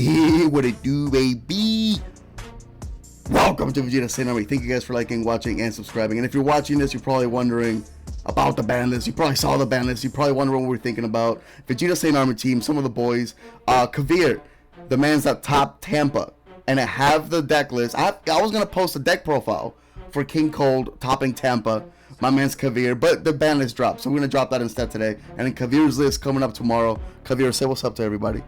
What it do, baby? Welcome to Vegeta Saint Army. Thank you guys for liking, watching, and subscribing. And if you're watching this, you're probably wondering about the ban list. You probably saw the ban list. You probably wondering what we're thinking about. Vegeta Saint Army team, some of the boys. Kavir, the man's at top Tampa. And I have the deck list. I was going to post a deck profile for King Cold topping Tampa. My man's Kavir, but the ban list dropped. So we're going to drop that instead today. And then Kavir's list coming up tomorrow. Kavir, say what's up to everybody.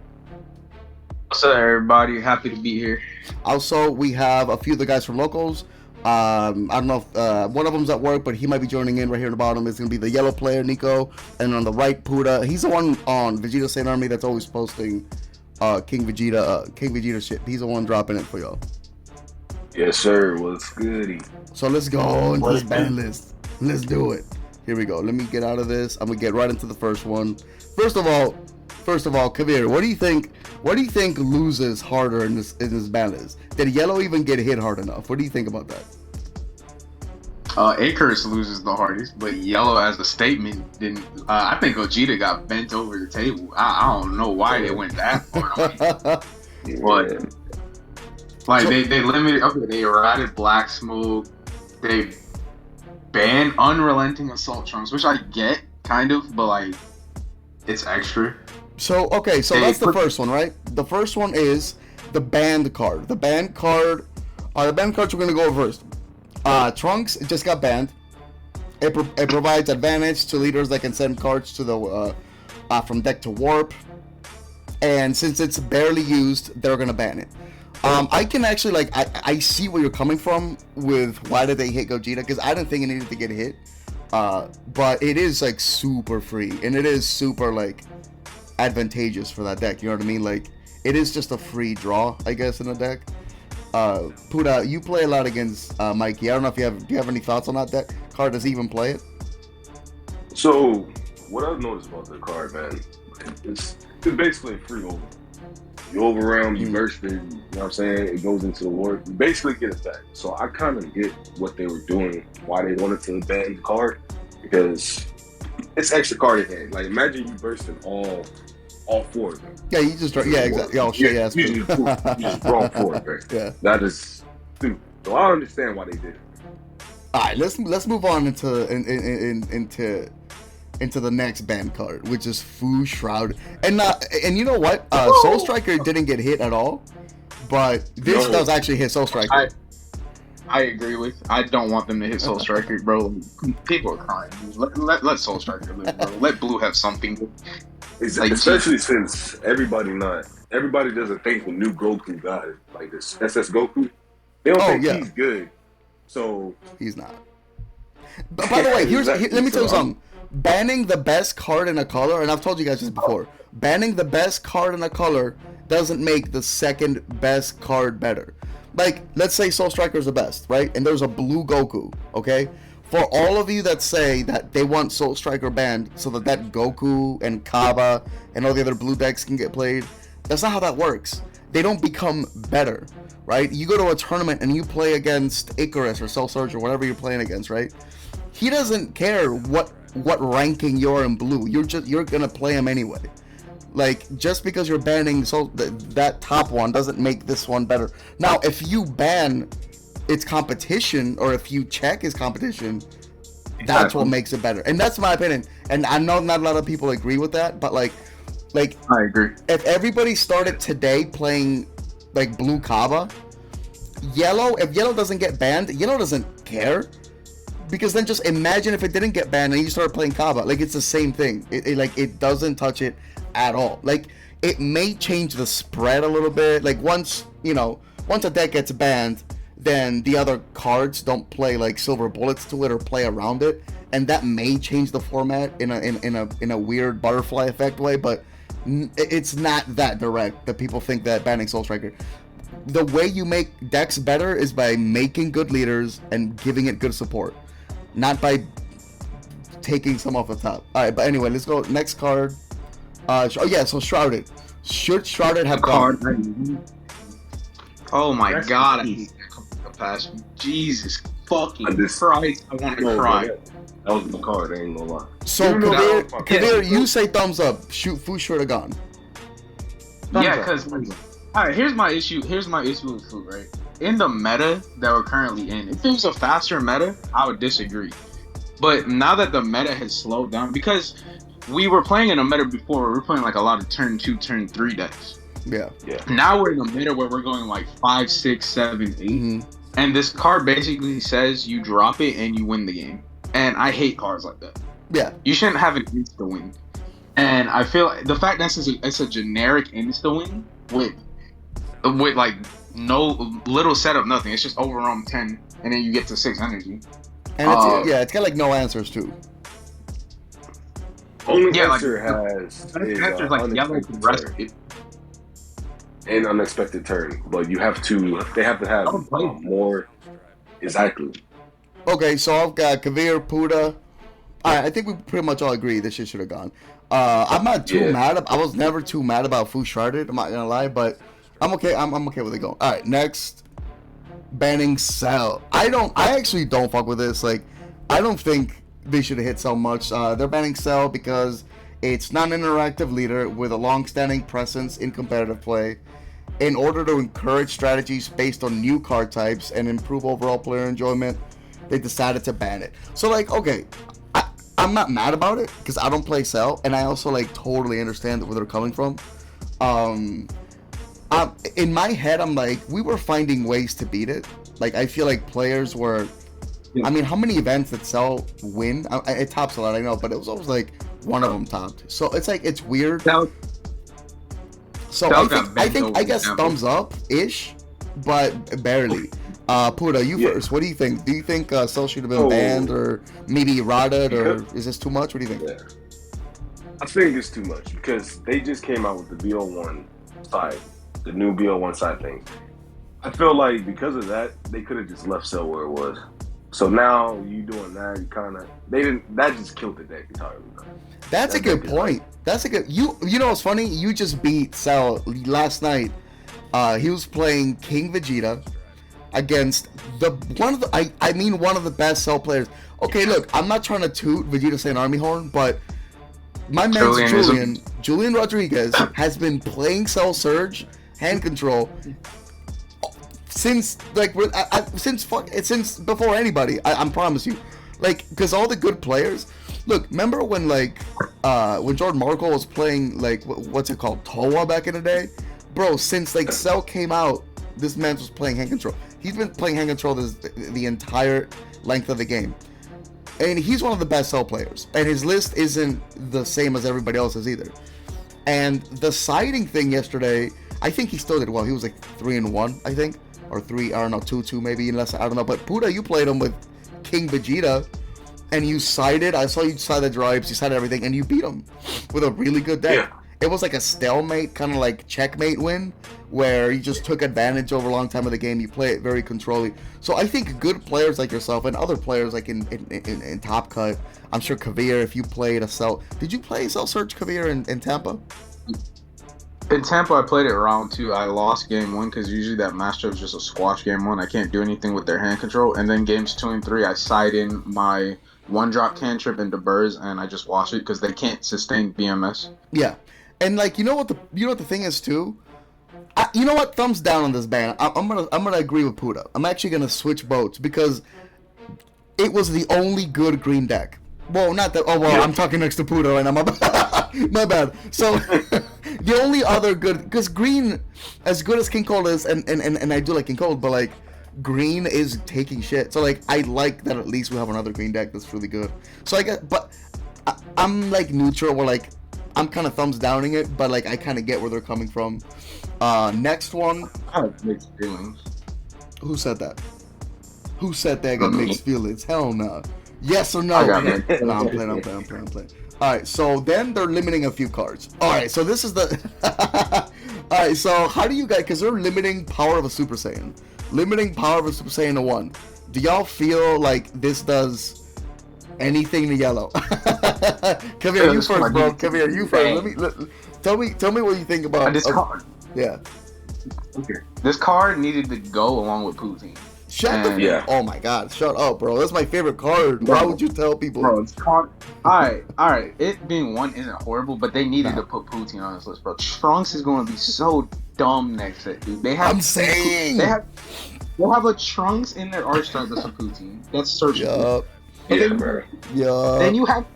What's up, everybody? Happy to be here. Also, we have a few of the guys from locals. I don't know if one of them's at work, but he might be joining in right here in the bottom. It's going to be the yellow player, Nico, and on the right, Puda. He's the one on Vegeta Saint Army that's always posting King Vegeta shit. He's the one dropping it for y'all. Yes, sir. What's goody? So let's go into this ban list. Let's do it. Here we go. Let me get out of this. I'm going to get right into the first one. First of all, Kavir, what do you think loses harder in this ban list? Did yellow even get hit hard enough? What do you think about that? Icarus loses the hardest, but yellow as a statement didn't. I think Gogeta got bent over the table. I don't know why they went that far. But like they limited. Okay, they errated Black Smoke. They banned Unrelenting Assault Trunks, which I get kind of, but like it's extra. So that's the first one, right? The first one is the banned card. The banned cards we're gonna go over first. Trunks just got banned. It provides advantage to leaders that can send cards to the from deck to warp, and since it's barely used, they're gonna ban it. I can actually I see where you're coming from with why did they hit Gogeta, because I didn't think it needed to get hit, but it is like super free and it is super like advantageous for that deck. You know what I mean? Like it is just a free draw, I guess, in the deck. Puda, you play a lot against Mikey. I don't know if do you have any thoughts on that deck card? Does he even play it? So what I've noticed about the card, man, it's basically a free over. You overwhelm, you burst it, you know what I'm saying? It goes into the war. You basically get it back. So I kind of get what they were doing, why they wanted to ban the card, because it's extra card in hand. Like imagine you bursting all four of them. Yeah, you just exactly. Oh shit, yeah, you just draw four, right? Yeah, that is stupid. So I understand why they did it. All right, let's move on into the next banned card, which is Fu Shroud. And you know what? Soul Striker didn't get hit at all, but this does actually hit Soul Striker. I agree with. I don't want them to hit Soul Striker, bro. People are crying. Let Soul Striker live, bro. Let Blue have something. Especially since everybody doesn't think when new Goku got it, like this SS Goku, they don't think he's good. So he's not. But by the way, let me tell you something. Banning the best card in a color, and I've told you guys this before, banning the best card in a color doesn't make the second best card better. Like, let's say Soul Striker is the best, right? And there's a blue Goku, okay? For all of you that say that they want Soul Striker banned so that Goku and Kaba and all the other blue decks can get played, that's not how that works. They don't become better, right? You go to a tournament and you play against Icarus or Soul Surge or whatever you're playing against, right? He doesn't care what ranking you're in blue. You're gonna play him anyway. Like, just because you're banning that top one doesn't make this one better. Now, if you ban its competition, or if you check his competition, that's what makes it better. And that's my opinion. And I know not a lot of people agree with that, but like I agree. If everybody started today playing like blue Kaba, if yellow doesn't get banned, yellow doesn't care. Because then just imagine if it didn't get banned and you started playing Kaba. Like, it's the same thing. It doesn't touch it at all. Like, it may change the spread a little bit. Like, once a deck gets banned, then the other cards don't play like silver bullets to it or play around it, and that may change the format in a weird butterfly effect way. But it's not that direct that people think that banning Soul Striker. The way you make decks better is by making good leaders and giving it good support, not by taking some off the top. All right, but anyway, let's go next card. So Shrouded. Should Shrouded have gone? Oh my god, I hate that compassion. Jesus fucking Christ, I want to cry. That was the card, I ain't gonna lie. So, Kavir, you say thumbs up. Fu should have gone. Yeah, because All right, here's my issue. Here's my issue with food, right? In the meta that we're currently in, if it was a faster meta, I would disagree. But now that the meta has slowed down, because we were playing in a meta before, we were playing like a lot of turn 2, turn 3 decks. Yeah. Now we're in a meta where we're going like 5, 6, 7, 8, and this card basically says you drop it and you win the game. And I hate cards like that. Yeah. You shouldn't have an insta win. And I feel like the fact that it's a generic insta win with like no little setup, nothing. It's just overwhelm 10, and then you get to 6 energy. And it's got like no answers too. Only answer is like yellow can rest it. An unexpected turn, but they have to have more. Exactly. Okay, so I've got Kavir, Puda. I think we pretty much all agree this shit should have gone. I'm not too mad. I was never too mad about Fu Sharded. I'm not gonna lie, but I'm okay. I'm okay with it going. All right, next, banning Cell. I actually don't fuck with this. Like, I don't think they should have hit so much. They're banning Cell because it's not an interactive leader with a long-standing presence in competitive play. In order to encourage strategies based on new card types and improve overall player enjoyment, they decided to ban it. So, like, okay, I'm not mad about it because I don't play Cell, and I also like totally understand where they're coming from. In my head, I'm like, we were finding ways to beat it. Like, I feel like players were. I mean, how many events did Cell win? It tops a lot, I know, but it was always like one of them topped. So it's like it's weird. So I guess thumbs up ish, but barely. Puda, you first. What do you think? Do you think Cell should have been banned or maybe rotted, or is this too much? What do you think? Yeah. I think it's too much because they just came out with the BO1 side, the new BO1 side thing. I feel like because of that, they could have just left Cell where it was. So now you doing that, that just killed the deck entirely. That's a good point. That's a good. You know what's funny? You just beat Cell last night. He was playing King Vegeta against one of the best Cell players. Okay, look, I'm not trying to toot Vegeta Saint Army Horn, but my man Julian Rodriguez has been playing Cell Surge hand control since since before anybody. I promise you, like, because all the good players. Look, remember when when Jordan Markle was playing like what's it called, Toa back in the day, bro? Since like Cell came out, this man was playing hand control. He's been playing hand control the entire length of the game, and he's one of the best Cell players. And his list isn't the same as everybody else's either. And the siding thing yesterday, I think he still did well. He was like 3-1, I think, or 2-2 maybe, unless I don't know. But Puda, you played him with King Vegeta. And you sided. I saw you side the drives. You sided everything, and you beat him with a really good deck. Yeah. It was like a stalemate, kind of like checkmate win, where you just took advantage over a long time of the game. You play it very controlling. So I think good players like yourself and other players like in Top Cut. I'm sure Kavir, if you played a Cell, did you play Cell Surge Kavir in Tampa? In Tampa, I played it round 2. I lost game 1 because usually that matchup is just a squash game 1. I can't do anything with their hand control. And then games 2 and 3, I side in my 1-drop cantrip into Burrs, and I just wash it because they can't sustain BMS. Yeah, and like you know what the thing is too. You know what? Thumbs down on this ban. I'm gonna agree with Puda. I'm actually gonna switch boats because it was the only good green deck. Well, not that. Oh well, yeah. I'm talking next to Puda right now. My bad. So the only other good, because green, as good as King Cold is, and I do like King Cold, but like. Green is taking shit, so like I like that at least we have another green deck that's really good. So I get, but I'm like neutral, where like I'm kind of thumbs downing it, but like I kind of get where they're coming from. Next one. I have mixed feelings. Who said that? Who said they got mixed feelings? Hell no. Yes or no? I'm playing. All right, so then they're limiting a few cards. All right, so this is the. All right, so how do you guys? Because they're limiting power of a Super Saiyan. Limiting power of a Super Saiyan to 1. Do y'all feel like this does anything to yellow? Kavir, you first, bro. Kavir, you first. Tell me what you think about this card. Yeah. Okay. This card needed to go along with Poutine. Oh my god, shut up, bro. That's my favorite card. Why would you tell people? Bro, it's card. Alright. It being 1 isn't horrible, but they needed to put Poutine on this list, bro. Trunks is going to be so dumb next set, dude. I'm saying. They'll have a Trunks in their art style that's a poutine. That's searchable. Yup. But Yeah, then, bro. then Yup. you have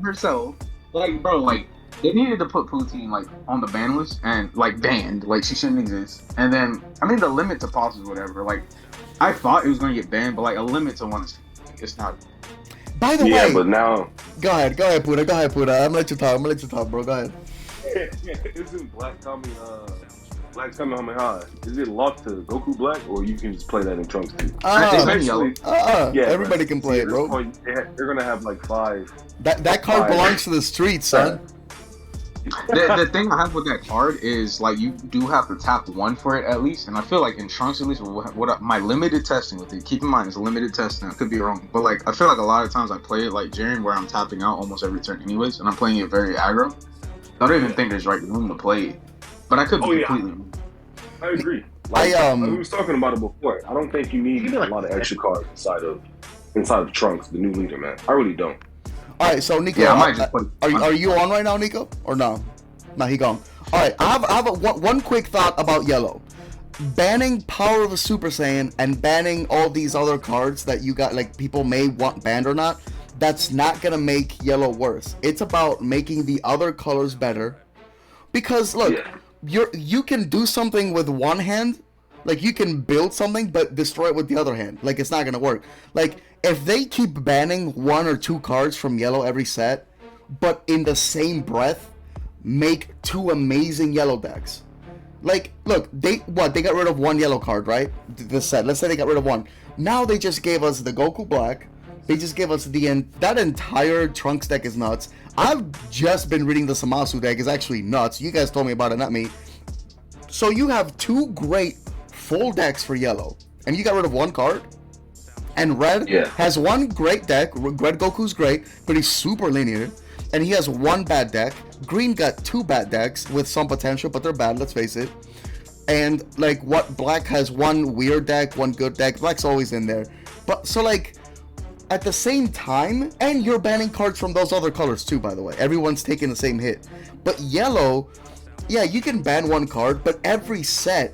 herself. Like, bro, like, they needed to put poutine, like, on the ban list and, like, banned. Like, she shouldn't exist. And then, I mean, the limit to pauses, whatever. Like, I thought it was going to get banned, but, like, a limit to one is, it's not. By the Yeah, way, but now go ahead, Puda. I'm gonna let you talk, bro. Go ahead. isn't Black Kamehameha, is it locked to Goku Black, or you can just play that in Trunks too? Basically, Yeah, everybody but can play see, it, at this bro. point, they're gonna have like 5. That card Fire. belongs to the streets, son. the thing I have with that card is, like, you do have to tap 1 for it at least, and I feel like in Trunks at least, my limited testing with it, keep in mind it's limited testing, I could be wrong, but like I feel like a lot of times I play it like Jaren where I'm tapping out almost every turn anyways, and I'm playing it very aggro. I don't even think there's right room to play it, but I could be completely wrong. I agree. I, Like we was talking about it before. I don't think you need a lot of extra cards inside of Trunks, the new leader, man. I really don't. All right, so Nico, Yeah, I might just put are you on right now, Nico, or no? No, he gone. All right, I have one quick thought about Yellow. Banning Power of a Super Saiyan and banning all these other cards that you got, like, people may want banned or not, that's not gonna make Yellow worse. It's about making the other colors better. Because look, you can do something with one hand, like you can build something but destroy it with the other hand. Like, it's not gonna work. Like, if they keep banning 1 or 2 cards from Yellow every set, but in the same breath make 2 amazing Yellow decks. Like, look, they got rid of 1 yellow card, right? This set. Let's say they got rid of 1. Now they just gave us the Goku Black. They just gave us that entire Trunks deck is nuts. I've just been reading the Samasu deck. It's actually nuts. You guys told me about it, not me. So you have 2 great full decks for Yellow, and you got rid of 1 card. And Red has 1 great deck. Red Goku's great, but he's super linear. And he has 1 bad deck. Green got 2 bad decks with some potential, but they're bad, let's face it. And, like, Black has 1 weird deck, 1 good deck. Black's always in there. But, so, like, at the same time, and you're banning cards from those other colors too, by the way. Everyone's taking the same hit. But Yellow, yeah, you can ban 1 card, but every set,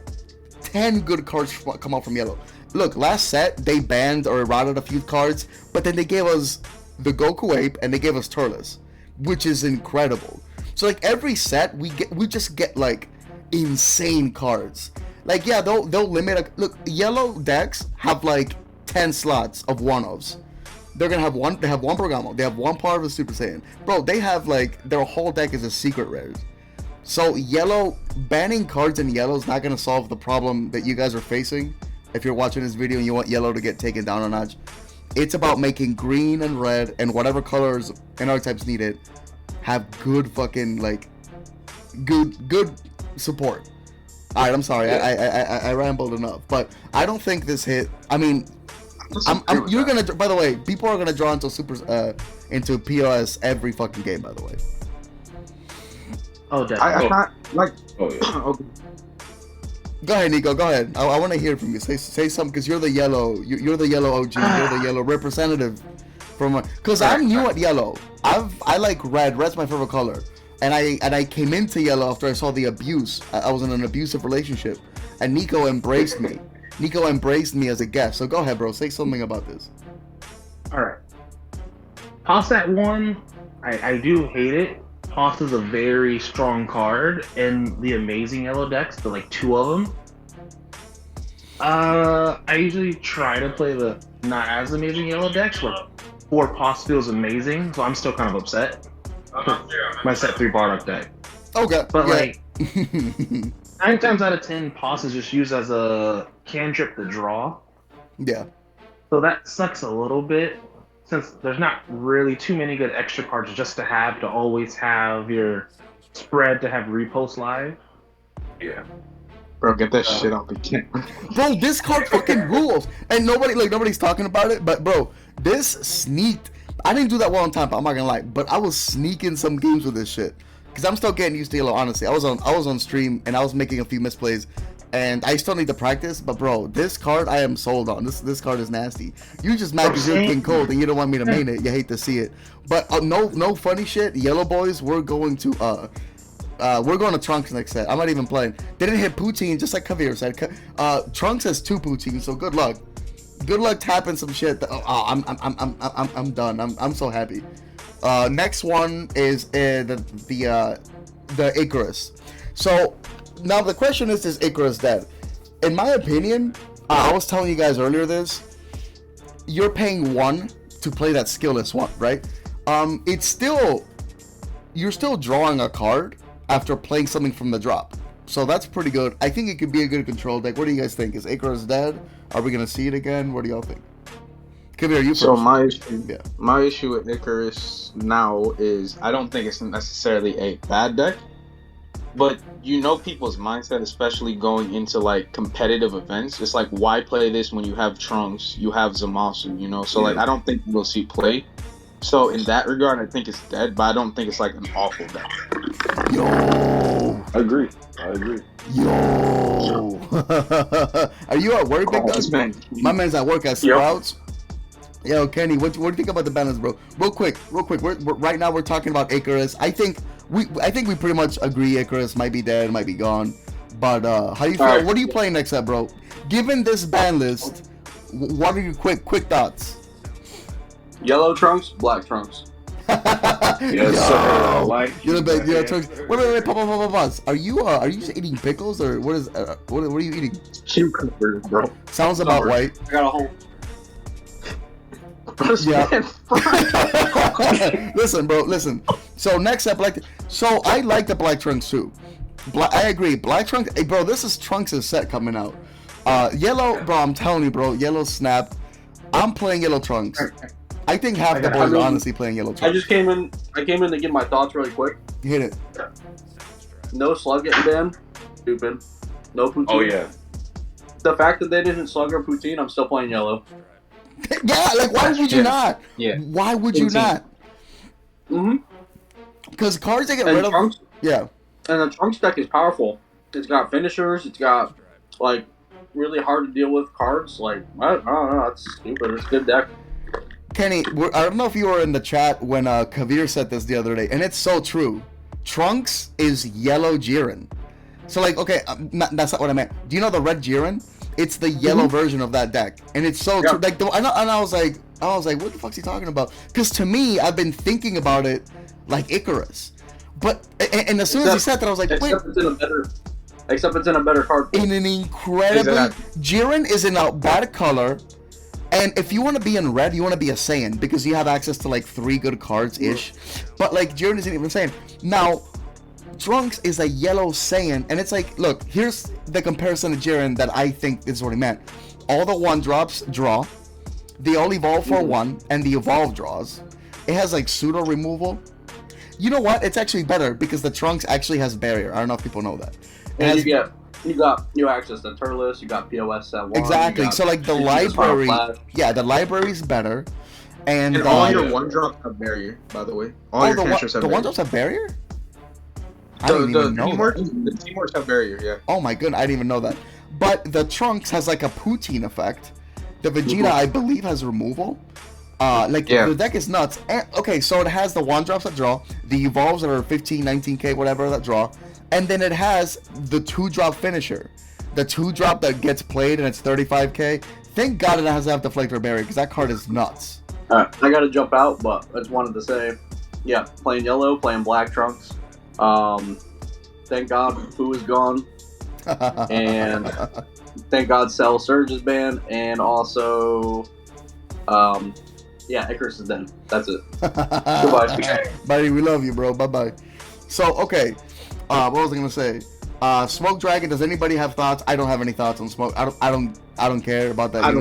10 good cards come out from Yellow. Look, last set, they banned or routed a few cards, but then they gave us the Goku Ape, and they gave us Turles, which is incredible. So, like, every set, we just get, like, insane cards. Like, yeah, they'll limit, look, Yellow decks have, like, 10 slots of one-ofs. They're gonna have they have 1 Bergamo, they have 1 Power of a Super Saiyan. Bro, they have, like, their whole deck is a secret rares. So, Yellow, banning cards in Yellow is not gonna solve the problem that you guys are facing. If you're watching this video and you want Yellow to get taken down a notch, it's about making Green and Red and whatever colors and archetypes needed have good fucking, like, good support. All right, I'm sorry, I rambled enough, but I don't think this hit. I mean, you're gonna. By the way, people are gonna draw into POS every fucking game. By the way. Oh, definitely. I not like. Oh yeah. Okay. Go ahead, Nico. Go ahead. I want to hear from you. Say something, because you're the yellow. You're the yellow OG. You're the yellow representative. Because I'm new at yellow. I like red. Red's my favorite color. And I came into yellow after I saw the abuse. I was in an abusive relationship, and Nico embraced me. Nico embraced me as a guest. So go ahead, bro. Say something about this. All right. Toss that 1. I do hate it. Toss is a very strong card in the amazing yellow decks, the, like, 2 of them. I usually try to play the not as amazing yellow decks where 4 Poss feels amazing, so I'm still kind of upset. My set 3 Bardock deck. Okay. But, yeah. like, 9 times out of 10, Poss is just used as a cantrip to draw. Yeah. So that sucks a little bit, since there's not really too many good extra cards just to always have your spread to have repost live. Yeah. Bro, get that shit off the camera. Bro, this card fucking rules, and nobody's talking about it. But bro, this sneaked. I didn't do that well on time, I'm not gonna lie, but I was sneaking some games with this shit, because I'm still getting used to yellow. Honestly, I was on stream and I was making a few misplays, and I still need to practice. But bro, this card I am sold on. This card is nasty. You just mad because you're King Cold and you don't want me to main it. You hate to see it. But no funny shit. Yellow boys, we're going to We're going to Trunks next set. I'm not even playing. Didn't hit Poutine, just like Kavir said. Trunks has 2 Poutines, so good luck. Good luck tapping some shit. I'm done. I'm so happy. Next one is the Icarus. So now the question is Icarus dead? In my opinion, I was telling you guys earlier this. You're paying 1 to play that skillless one, right? You're still drawing a card after playing something from the drop. So that's pretty good. I think it could be a good control deck. What do you guys think? Is Icarus dead? Are we gonna see it again? What do y'all think? Kabir, you first. So my issue with Icarus now is I don't think it's necessarily a bad deck, but you know people's mindset, especially going into like competitive events. It's like, why play this when you have Trunks, you have Zamasu, you know? So like I don't think we'll see play. So in that regard, I think it's dead, but I don't think it's like an awful deck. Yo, I agree. Yo, are you at work, big dog? My man's at work at Sprouts. Yo, Kenny, what do you think about the balance, bro? Real quick. We're right now we're talking about Icarus. I think we pretty much agree Icarus might be dead, might be gone. But how do you feel? Right. What are you playing next up, bro? Given this ban list, what are your quick thoughts? Yellow Trunks, black Trunks. Yes, sir. Like Trunks. Wait, pause. Are you eating pickles or what is what are you eating? Cucumbers, bro. Sounds about right. I got a whole. Yeah. Listen. So next up, I like the black Trunks too. I agree. Black Trunks. Hey, bro, this is Trunks' set coming out. Yellow, bro. I'm telling you, bro. Yellow snap. I'm playing Yellow Trunks. I think half the boys are honestly playing Yellow Trunks. I came in to give my thoughts really quick. Hit it. No slug getting banned. Stupid. No Poutine. Oh yeah. The fact that they didn't slug or Poutine, I'm still playing Yellow. Yeah, like why would you not? Yeah. Why would you not? Because cards they get rid of. Trunks, yeah. And the Trunks deck is powerful. It's got finishers. It's got like really hard to deal with cards. Like I don't know. It's stupid. It's a good deck. Kenny, I don't know if you were in the chat when Kavir said this the other day, and it's so true. Trunks is yellow Jiren. So like, okay, that's not what I meant. Do you know the red Jiren? It's the yellow version of that deck, and it's so true. Like, and I was like, what the fuck's he talking about? Because to me, I've been thinking about it like Icarus, but and as soon as he said that, I was like, wait. Except it's in a better card. In an incredibly, Jiren is in a bad color. And if you want to be in red, you want to be a Saiyan because you have access to like 3 good cards ish. But like Jiren isn't even Saiyan. Now, Trunks is a yellow Saiyan, and it's like, look, here's the comparison to Jiren that I think is what he meant. All the 1-drops draw. They all evolve for 1, and the evolve draws. It has like pseudo removal. You know what? It's actually better because the Trunks actually has barrier. I don't know if people know that. And you got new access to Turles, you got POS at 1. Exactly. So like the library, the library's better, and all your 1-drops have barrier. By the way, all your canisters have barrier. 1-drops have barrier. The teamworks have barrier. Yeah. Oh my goodness, I didn't even know that. But the Trunks has like a Poutine effect. The Vegeta, I believe, has removal. The deck is nuts. And, okay, so it has the 1-drops that draw, the evolves that are 15, 19k, whatever that draw. And then it has the 2-drop finisher. The 2-drop that gets played and it's 35k. Thank God it has to have Deflector Barrier because that card is nuts. Alright, I gotta jump out, but I just wanted to say, yeah, playing yellow, playing black Trunks. Thank God Fu is gone. And thank God Cell Surge is banned. And also, Icarus is dead. That's it. Goodbye. Buddy, we love you, bro. Bye-bye. So, okay. What was I gonna say? Smoke Dragon. Does anybody have thoughts? I don't have any thoughts on Smoke. I don't care about that. I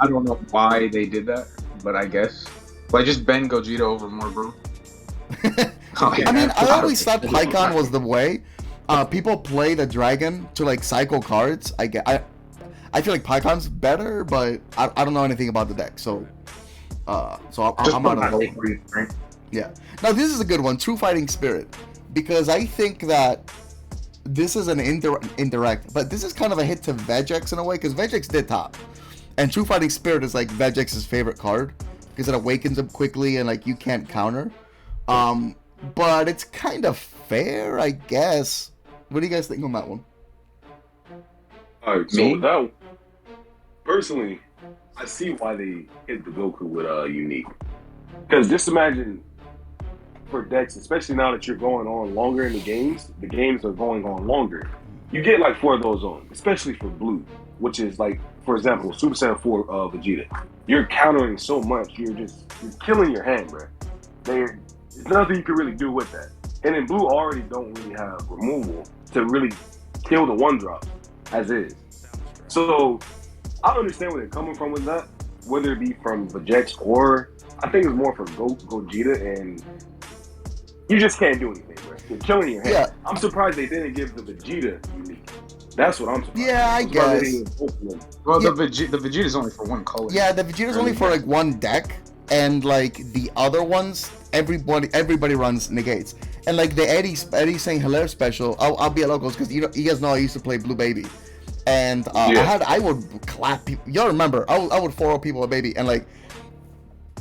don't know why they did that, but I guess. Like just bend Gogeta over more, bro. I mean, I always thought Pycon was the way. People play the dragon to like cycle cards. I feel like Pycon's better, but I don't know anything about the deck, so I'm out of it. Right? Yeah. Now this is a good one. True Fighting Spirit. Because I think that this is an indirect, but this is kind of a hit to Vegex in a way, because Vegex did top. And True Fighting Spirit is like Vegex's favorite card, because it awakens him quickly and like you can't counter. But it's kind of fair, I guess. What do you guys think on that one? All right, so Me? with that one, personally, I see why they hit the Goku with unique. Because just imagine for decks, especially now that you're going on longer in the games are going on longer. You get like 4 of those on, especially for blue, which is like, for example, Super Saiyan 4 Vegeta. You're countering so much, you're killing your hand, bro. There's nothing you can really do with that. And in blue already don't really have removal to really kill the 1-drop as is. So I understand where they're coming from with that, whether it be from Vegeta or I think it's more from Gogeta, and you just can't do anything, bro. You're killing your hand. Yeah. I'm surprised they didn't give the Vegeta unique. That's what I'm surprised. Yeah, I I'm surprised they guess. didn't give both of them. Well, Yeah. the Vegeta's only for one color. Yeah, the Vegeta's only for like one deck, and like the other ones, everybody runs negates. And like the Eddie saying Hilaire special, I'll be at locals because you guys know I used to play Blue Baby, and I would clap people. Y'all remember I would 4-0 people at Baby, and like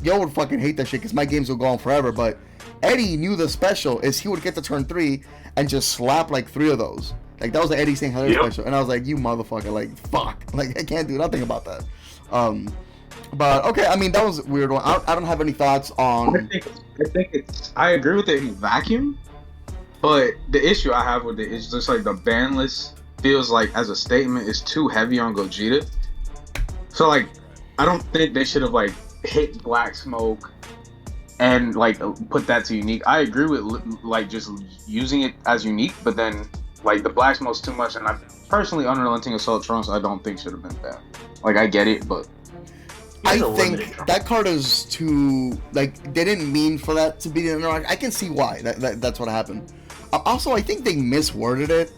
y'all would fucking hate that shit because my games would go on forever. But Eddie knew the special is he would get to turn 3 and just slap like 3 of those. Like that was the Eddie saying Hilaire special, and I was like, you motherfucker, like fuck, like I can't do nothing about that. But okay, I mean that was a weird one. I don't have any thoughts on. I agree with it in vacuum, but the issue I have with it is just like the ban list feels like as a statement is too heavy on Gogeta. So like, I don't think they should have like hit Black Smoke and like put that to unique. I agree with like just using it as unique, but then like the Black Smoke's too much, and I personally Unrelenting Assault Trunks I don't think should have been banned. Like I get it, but I think that card is too like they didn't mean for that to be in. I can see why that's what happened. Also, I think they misworded it.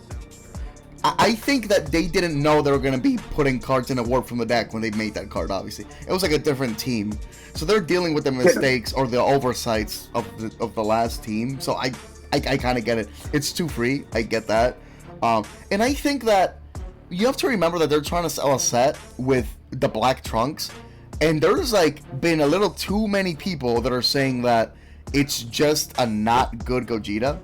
I think that they didn't know they were going to be putting cards in a warp from the deck when they made that card, obviously. It was like a different team. So they're dealing with the mistakes or the oversights of the last team. So I kind of get it. It's too free. I get that. And I think that you have to remember that they're trying to sell a set with the black trunks. And there's like been a little too many people that are saying that it's just a not good Gogeta.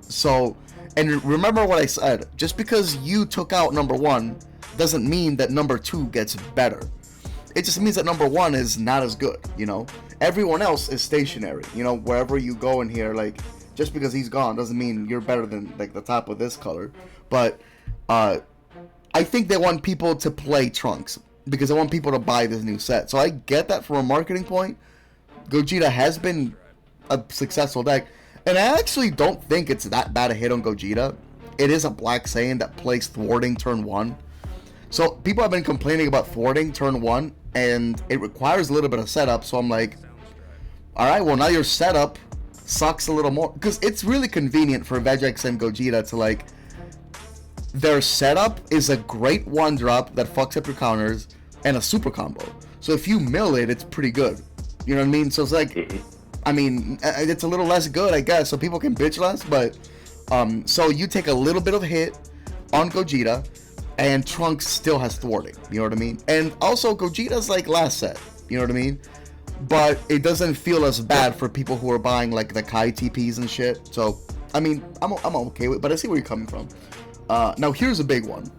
So... And remember what I said, just because you took out number 1 doesn't mean that number 2 gets better. It just means that number 1 is not as good, you know? Everyone else is stationary, you know, wherever you go in here, like, just because he's gone doesn't mean you're better than, like, the top of this color. But, I think they want people to play Trunks, because they want people to buy this new set. So I get that from a marketing point. Gogeta has been a successful deck. And I actually don't think it's that bad a hit on Gogeta. It is a Black Saiyan that plays thwarting turn 1. So people have been complaining about thwarting turn 1, and it requires a little bit of setup. So I'm like, alright, well now your setup sucks a little more. Because it's really convenient for Vegex and Gogeta to like, their setup is a great 1-drop that fucks up your counters and a super combo. So if you mill it, it's pretty good. You know what I mean? So it's like... I mean, it's a little less good, I guess, so people can bitch less, but, so you take a little bit of hit on Gogeta, and Trunks still has thwarting, you know what I mean? And also, Gogeta's like last set, you know what I mean? But it doesn't feel as bad for people who are buying, like, the Kai TPs and shit, so, I mean, I'm okay with it, but I see where you're coming from. Now, here's a big one.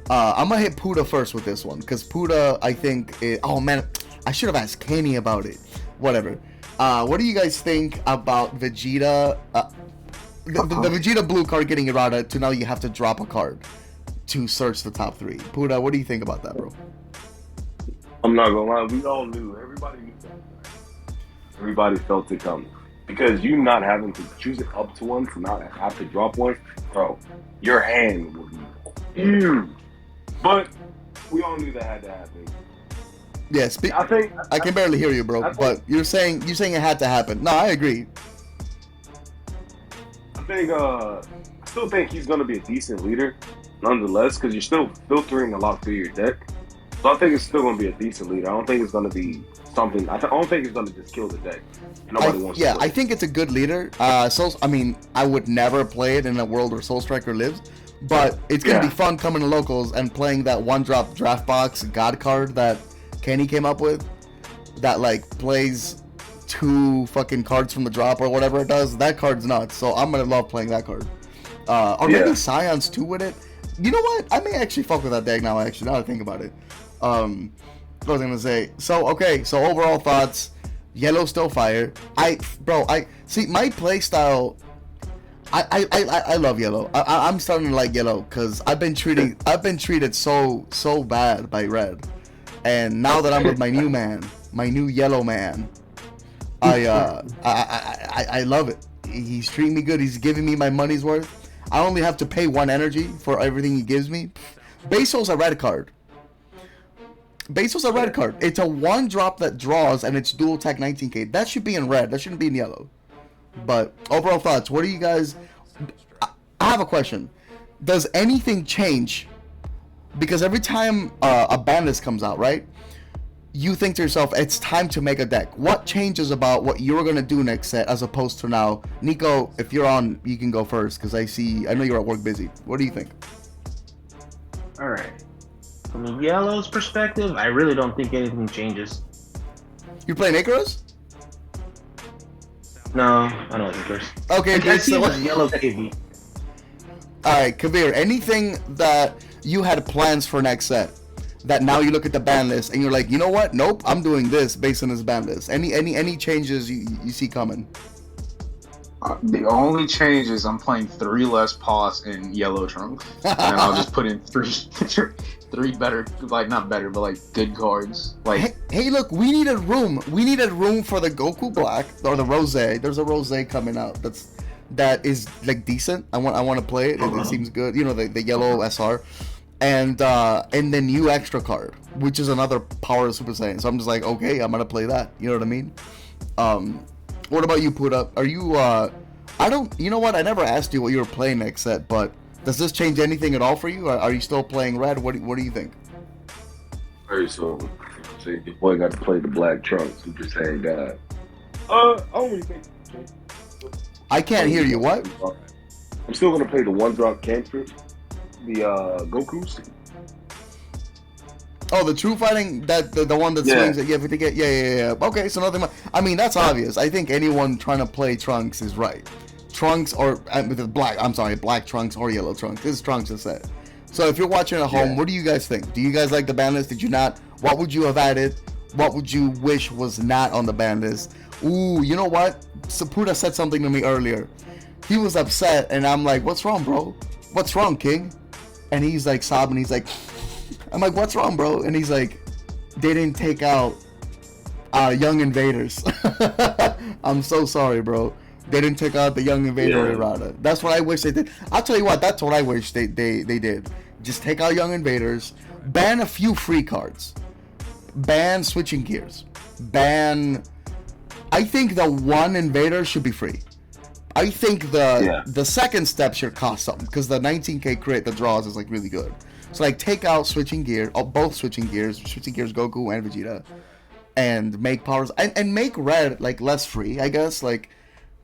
I'm gonna hit Puda first with this one, because Puda, I think, oh man, I should have asked Kenny about it. Whatever. What do you guys think about Vegeta? The Vegeta blue card getting errata to now you have to drop a card to search the top 3. Puda, what do you think about that, bro? I'm not gonna lie, we all knew. Everybody knew that. Everybody felt it coming. Because you not having to choose it up to 1 to not have to drop 1, bro, your hand will be huge. But we all knew that had to happen. Yes, I can barely hear you, bro. But you're saying it had to happen. No, I agree. I still think he's gonna be a decent leader, nonetheless, because you're still filtering a lot through your deck. So I think it's still gonna be a decent leader. I don't think it's gonna be something. I don't think it's gonna just kill the deck. Nobody wants. Yeah, I think it's a good leader. I mean, I would never play it in a world where Soul Striker lives. But it's gonna be fun coming to locals and playing that 1-drop draft box God card that Kenny came up with, that like plays 2 fucking cards from the drop or whatever it does, that card's nuts. So I'm gonna love playing that card. Or maybe Scions 2 with it. You know what? I may actually fuck with that deck now. Actually, now that I think about it. What was I gonna say? So okay. So overall thoughts. Yellow still fire. I see my play style. I love yellow. I'm starting to like yellow because I've been treated so bad by red, and now that I'm with my new yellow man, I love it. He's treating me good. He's giving me my money's worth. I only have to pay 1 energy for everything he gives me. Basil's a red card. Basil's a red card. It's a 1-drop that draws, and it's dual attack 19k. That should be in red. That shouldn't be in yellow. But overall thoughts. What do you guys? I have a question. Does anything change? Because every time a Banlist comes out, right? You think to yourself, it's time to make a deck. What changes about what you're gonna do next set as opposed to now? Nico, if you're on, you can go first because I know you're at work busy. What do you think? All right. From the yellow's perspective, I really don't think anything changes. You playing Icarus? No, I don't like Icarus. Okay, I see so the yellow KV. Alright, Kabir, anything that you had plans for next set that now you look at the ban list and you're like, you know what? Nope, I'm doing this based on this ban list. Any changes you see coming? The only change is I'm playing 3 less pause in yellow trunk, and I'll just put in 3 better, like not better, but like good cards. Like, hey, look, we needed room. We needed room for the Goku Black or the Rose. There's a Rose coming out that is like decent. I want to play it. It seems good. You know, the yellow SR, and the new extra card, which is another power of Super Saiyan. So I'm just like, okay, I'm gonna play that. You know what I mean? What about you, Puda? Are you, you know what? I never asked you what you were playing next set, but does this change anything at all for you? Are you still playing red? What do you think? Alright, so your boy got to play the Black Trunks, Super Saiyan God. I don't really think. I can't hear you. What? I'm still gonna play the 1-drop cantrip, the Goku's. Oh, the true fighting, the one that swings it. Yeah. Okay, so nothing. I mean, that's obvious. I think anyone trying to play Trunks is right. Trunks or Black Trunks or Yellow Trunks. This is Trunks set. So if you're watching at home, what do you guys think? Do you guys like the ban list? Did you not? What would you have added? What would you wish was not on the ban list? Ooh, you know what? Sapuda said something to me earlier. He was upset, and I'm like, "What's wrong, bro? What's wrong, King?" And he's like sobbing. He's like, I'm like, "What's wrong, bro?" And he's like, "They didn't take out Young Invaders." I'm so sorry, bro. They didn't take out the Young Invader errata. That's what I wish they did. I'll tell you what, that's what I wish they did. Just take out Young Invaders, ban a few free cards, ban switching gears, ban. I think the 1 Invader should be free. I think the second step should cost something because the 19k crit that draws is like really good. So like take out switching gear, both switching gears Goku and Vegeta, and make powers and make red like less free, I guess. Like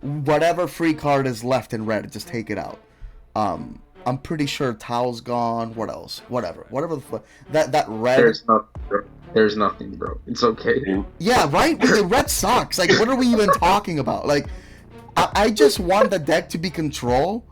whatever free card is left in red, just take it out. I'm pretty sure Tao's gone. What else? Whatever that red. There's nothing, bro. It's okay. Yeah, right. The red sucks. Like what are we even talking about? Like I just want the deck to be control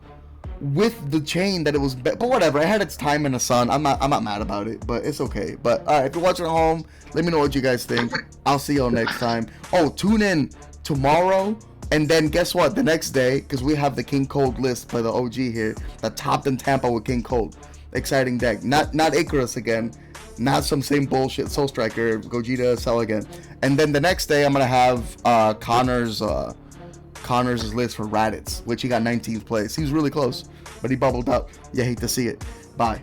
with the chain that it was, but whatever. It had its time in the sun. I'm not mad about it, but it's okay. But all right, if you're watching at home, let me know what you guys think. I'll see y'all next time. Oh, tune in tomorrow, and then guess what? The next day, because we have the King Cold list by the OG here, that topped in Tampa with King Cold. Exciting deck. Not Icarus again. Not some same bullshit Soul Striker, Gogeta, Cell again. And then the next day, I'm gonna have Connor's list for Raditz, which he got 19th place. He was really close, but he bubbled up. You hate to see it. Bye.